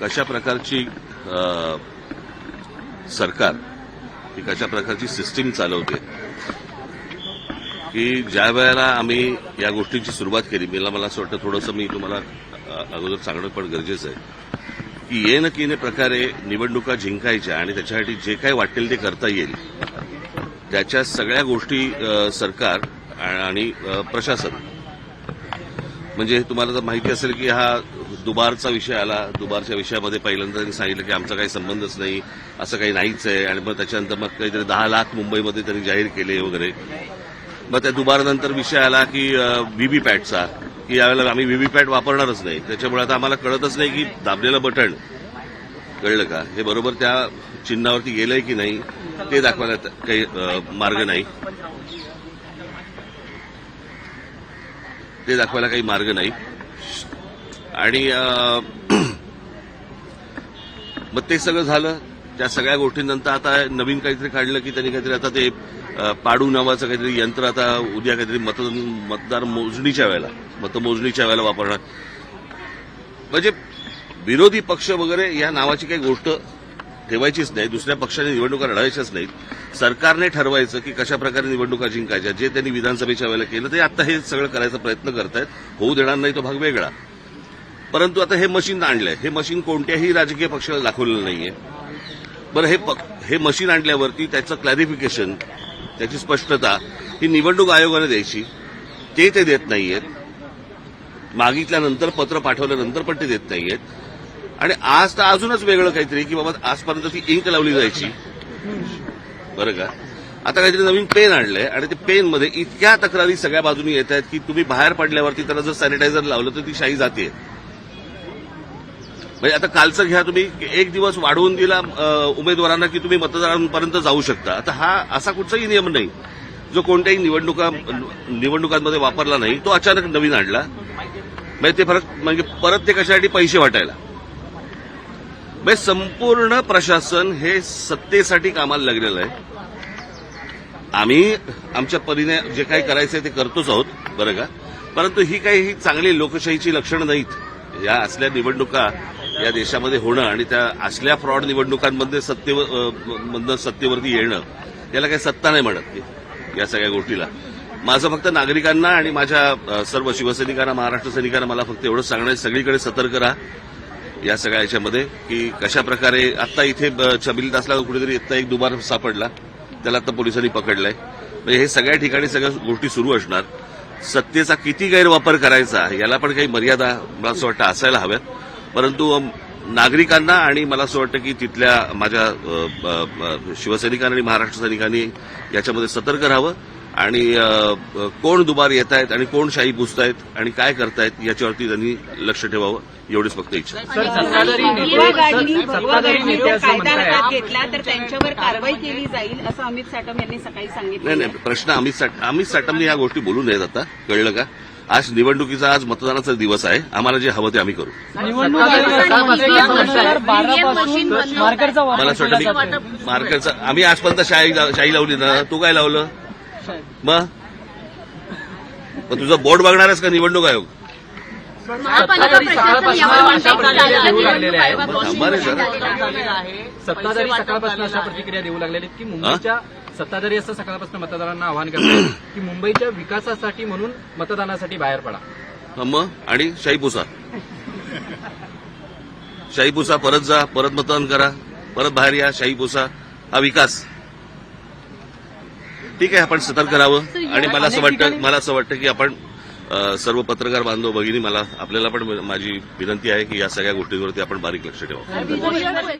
कशा प्रकारची सरकार ही कशा प्रकारची सिस्टीम चालवते की ज्या वेळेला आम्ही या गोष्टींची सुरुवात केली मला असं वाटतं थोडंसं मी तुम्हाला अगोदर सांगणं पण गरजेचं आहे की ये न केने प्रकारे निवडणुका जिंकायच्या आणि त्याच्यासाठी जे काही वाटेल ते करता येईल त्याच्या सगळ्या गोष्टी सरकार आणि प्रशासन म्हणजे तुम्हाला तर माहिती असेल की हा दुबारचा विषय आला. दुबारच्या विषयामध्ये पहिल्यांदा त्यांनी सांगितलं की आमचा काही संबंधच नाही, असं काही नाहीच आहे. आणि मग त्याच्यानंतर मग काहीतरी 10 लाख मुंबईमध्ये त्यांनी जाहीर केले वगैरे. मग त्या दुबारनंतर विषय आला की व्हीव्हीपॅटचा की यावेळेला आम्ही व्हीव्हीपॅट वापरणारच नाही. त्याच्यामुळे आता आम्हाला कळतच नाही की दाबलेलं बटन कळलं का हे बरोबर त्या चिन्हावरती गेलंय की नाही ते दाखवायला काही मार्ग नाही. ते दाखवायला काही मार्ग नाही. आणि मग ते सगळं झालं. त्या सगळ्या गोष्टींनंतर आता नवीन काहीतरी काढलं की त्यांनी काहीतरी आता ते पाडू नावाचं काहीतरी यंत्र आता उद्या काहीतरी मतदार मोजणीच्या वेळेला वापरणार. म्हणजे विरोधी पक्ष वगैरे या नावाची काही गोष्ट ठेवायचीच नाही. दुसऱ्या पक्षाने निवडणुका लढायच्याच नाहीत. सरकारने ठरवायचं की कशा प्रकारे निवडणुका जिंकायच्या. जे त्यांनी विधानसभेच्या वेळेला केलं ते आता हे सगळं करायचा प्रयत्न करतायत. होऊ देणार नाही तो भाग वेगळा. परंतु आता हे मशीन आणलंय. हे मशीन कोणत्याही राजकीय पक्षाला दाखवलेलं नाहीये. बरं हे मशीन आणल्यावरती त्याचं क्लॅरिफिकेशन त्याची स्पष्टता ही निवडणूक आयोगाने द्यायची. ते देत नाहीयेत. मागितल्यानंतर पत्र पाठवल्यानंतर पण ते देत नाहीयेत. आणि आज तर अजूनच वेगळं काहीतरी की बाबा आजपर्यंत ती इंक लावली जायची बरं का. आता काहीतरी नवीन पेन आणलंय आणि ते पेनमध्ये इतक्या तक्रारी सगळ्या बाजूनी येत आहेत की तुम्ही बाहेर पडल्यावरती त्याला जर सॅनिटायझर लावलं तर ती शाई जाते. म्हणजे आता कालचं घ्या तुम्ही एक दिवस वाढवून दिला उमेदवारांना की तुम्ही मतदारांपर्यंत जाऊ शकता. आता हा असा कुठचाही नियम नाही जो कोणत्याही निवडणुकांमध्ये वापरला नाही. तो अचानक नवीन आणला. म्हणजे ते फरक म्हणजे परत ते कशासाठी पैसे वाटायला. म्हणजे संपूर्ण प्रशासन हे सत्तेसाठी कामाला लागलेलं आहे. आम्ही आमच्या परीने जे काही करायचंय ते करतोच आहोत बरं का. परंतु ही काही चांगली लोकशाहीची लक्षणं नाहीत. या असल्या निवडणुका या देशामध्ये होणं आणि त्या असल्या फ्रॉड निवडणुकांमध्ये सत्तेवरती येणं याला काही सत्ता नाही म्हणत या सगळ्या गोष्टीला. माझं फक्त नागरिकांना आणि माझ्या सर्व शिवसैनिकांना महाराष्ट्र सैनिकांना मला फक्त एवढंच सांगणं सगळीकडे सतर्क राहा या सगळ्या याच्यामध्ये की कशा प्रकारे आता इथे छबिलीदासला कुठेतरी इथं एक दुबार सापडला त्याला आता पोलिसांनी पकडलंय. म्हणजे हे सगळ्या ठिकाणी सगळ्या गोष्टी सुरू असणार. सत्तेचा किती गैरवापर करायचा याला पण काही मर्यादा मला असं वाटतं असायला हव्यात. परंतु नागरिकांना आणि मला असं वाटतं की तिथल्या माझ्या शिवसैनिकांनी आणि महाराष्ट्र सैनिकांनी याच्यामध्ये सतर्क राहावं आणि कोण दुबार येत आहेत आणि कोण शाही पुसतायत आणि काय करतायत याच्यावरती त्यांनी लक्ष ठेवावं एवढीच फक्त इच्छा. कायदा घेतला तर त्यांच्यावर कारवाई केली जाईल असं अमित साटम यांनी सकाळी सांगितलं. नाही प्रश्न अमित साटमने या गोष्टी बोलू नयेत. आता कळलं का. आज निवडणुकीचा आज मतदानाचा दिवस आहे. आम्हाला जे हवं ते आम्ही करू. मला असं वाटतं मार्करचा आम्ही आजपर्यंत शाही लावली ना. तू काय लावलं मग तुझं बोर्ड बघणारच का निवडणूक आयोग. सत्ताधारी सकाळपासून अशा प्रतिक्रिया देऊ लागलेल्या की मुंबईच्या सत्ताधारी असं सकाळपासून मतदारांना आवाहन करतात की मुंबईच्या विकासासाठी म्हणून मतदानासाठी बाहेर पडा. मग आणि शाही पुसा परत जा परत मतदान करा परत बाहेर या शाही पुसा हा विकास. ठीक आहे आपण सतर्क राहावं. आणि मला असं वाटतं की आपण सर्व पत्रकार बांधव भगिनी आपल्याला पण माझी विनंती आहे की या सगळ्या गोष्टींवरती आपण बारीक लक्ष ठेवावं.